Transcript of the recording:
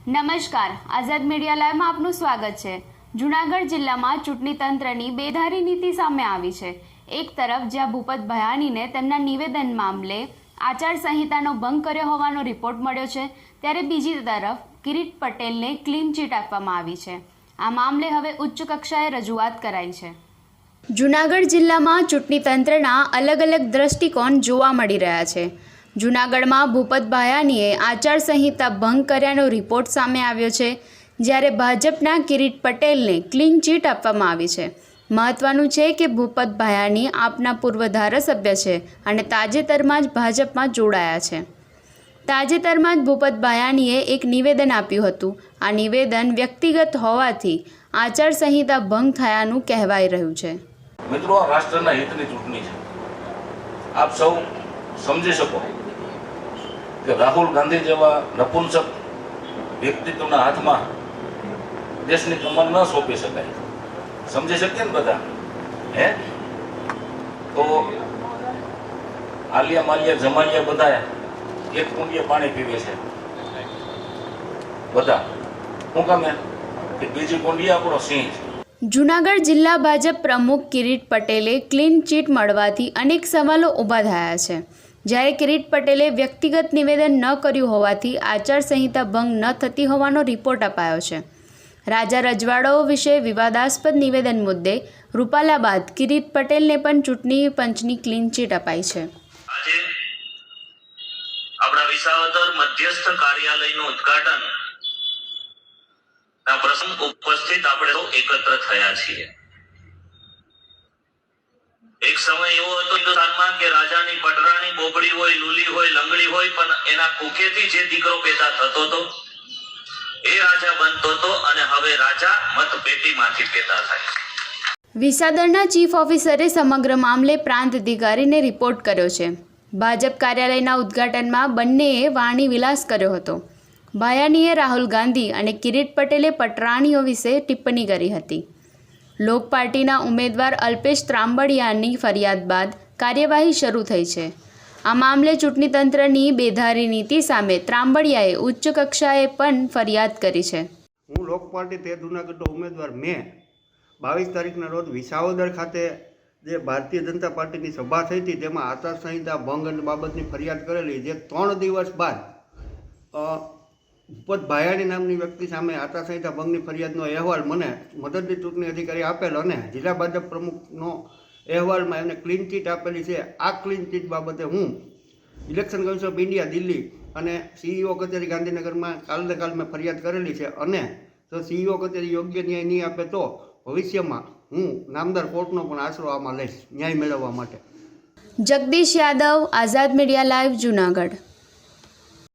નમસ્કાર, આઝાદ મીડિયા લાઈવમાં આપનું સ્વાગત છે। જૂનાગઢ જિલ્લામાં ચૂંટણી તંત્રની બેધારી નીતિ સામે આવી છે। એક તરફ જ્યાં ભૂપત ભયાણીને તેમના નિવેદન મામલે આચારસંહિતાનો ભંગ કર્યો હોવાનો રિપોર્ટ મળ્યો છે, ત્યારે બીજી તરફ કિરીટ પટેલને ક્લીન ચીટ આપવામાં આવી છે। આ મામલે હવે ઉચ્ચ કક્ષાએ રજૂઆત કરાઈ છે। જૂનાગઢ જિલ્લામાં ચૂંટણી તંત્રના અલગ અલગ દ્રષ્ટિકોણ જોવા મળી રહ્યા છે। જૂનાગઢમાં ભૂપત ભાયાણીએ આચારસંહિતા ભંગ કર્યાનો રિપોર્ટ સામે આવ્યો છે, જ્યારે ભાજપના કિરીટ પટેલને ક્લીન ચીટ આપવામાં આવી છે। મહત્વનું છે કે ભૂપત ભાયાણી આપના પૂર્વ ધારાસભ્ય છે અને તાજેતરમાં જ ભાજપમાં જોડાયા છે। તાજેતરમાં જ ભૂપત ભાયાણીએ એક નિવેદન આપ્યું હતું। આ નિવેદન વ્યક્તિગત હોવાથી આચારસંહિતા ભંગ થયાનું કહેવાઈ રહ્યું છે। મિત્રો, રાષ્ટ્રના હિતની ચૂંટણી છે। આપ સૌ સમજી શકો કે રાહુલ ગાંધી જેવા નપુંસક વ્યક્તિત્વના હાથમાં દેશની કમર ન સોંપી શકાય। સમજી શકીએ ને બધા? હે તો આલિયા માલિયા જમાલિયા બધા એક કુંડીએ પાણી પીવે છે બધા। શું કામે કે બીજી કુંડીએ આપણો સિંહ છે। જૂનાગઢ જિલ્લા ભાજપ પ્રમુખ કિરીટ પટેલે ક્લીન ચીટ મળવાથી અનેક સવાલો ઊભા થયા છે। જ્યારે કિરીટ પટેલે વ્યક્તિગત નિવેદન ન કર્યું હોવાથી આચારસંહિતા ભંગ ન થતી હોવાનો રિપોર્ટ અપાયો છે। રાજા રજવાડાઓ વિશે વિવાદાસ્પદ નિવેદન મુદ્દે રૂપાલા બાદ કિરીટ પટેલને પણ ચૂંટણી પંચની ક્લીન ચીટ અપાઈ છે। આજે આપણા વિસાવદર મધ્યસ્થ કાર્યાલયનું ઉદ્ઘાટન ના પ્રસંગ ઉપસ્થિત આપણે એકત્ર થયા છીએ। એક સમય એવો હતો હિન્દુસ્તાનમાં કે રાજાની પટરાણી બોબડી હોય, લૂલી હોય, લંગડી હોય, પણ એના કુખેથી જે દીકરો પેદા થતો હતો એ રાજા બનતો હતો અને હવે રાજા મતપેટીમાંથી પેદા થાય। વિસાવદરના ચીફ ઓફિસરે સમગ્ર મામલે પ્રાંત અધિકારીને રિપોર્ટ કર્યો છે। ભાજપ કાર્યાલયના ઉદ્ઘાટનમાં બંનેએ વાણી વિલાસ કર્યો હતો। ભાયાણીએ રાહુલ ગાંધી અને કિરીટ પટેલે પટરાણીઓ વિશે ટિપ્પણી કરી હતી। લોક પાર્ટીના ઉમેદવાર અલ્પેશ ત્રાંબડિયાની ફરિયાદ બાદ કાર્યવાહી શરૂ થઈ છે। આ મામલે ચૂંટણી તંત્રની બેધારી નીતિ સામે ત્રાંબડિયાએ ઉચ્ચ કક્ષાએ પણ ફરિયાદ કરી છે। હું લોક પાર્ટી તે જૂનાગઢનો ઉમેદવાર મેં 22 તારીખના રોજ વિસાવદર ખાતે જે ભારતીય જનતા પાર્ટીની સભા થઈ હતી તેમાં આચારસંહિતા ભંગ બાબતની ફરિયાદ કરેલી, જે 3 દિવસ બાદ ભૂપત ભાયાણી નામની વ્યક્તિ સામે આચારસંહિતા ભંગની ફરિયાદનો અહેવાલ મને મદદની ચૂંટણી અધિકારી આપેલ અને જિલ્લા ભાજપ પ્રમુખનો અહેવાલમાં એમને ક્લીન ચીટ આપેલી છે। આ ક્લીન ચીટ બાબતે હું election commission of India Delhi અને CEO કચેરી ગાંધીનગરમાં કાલ મેં ફરિયાદ કરેલી છે અને જો CEO કચેરી યોગ્ય ન્યાય નહીં આપે તો ભવિષ્યમાં હું નામદાર કોર્ટનો પણ આશરો આમાં લઈશ ન્યાય મેળવવા માટે। જગદીશ યાદવ, આઝાદ મીડિયા લાઈવ, જૂનાગઢ।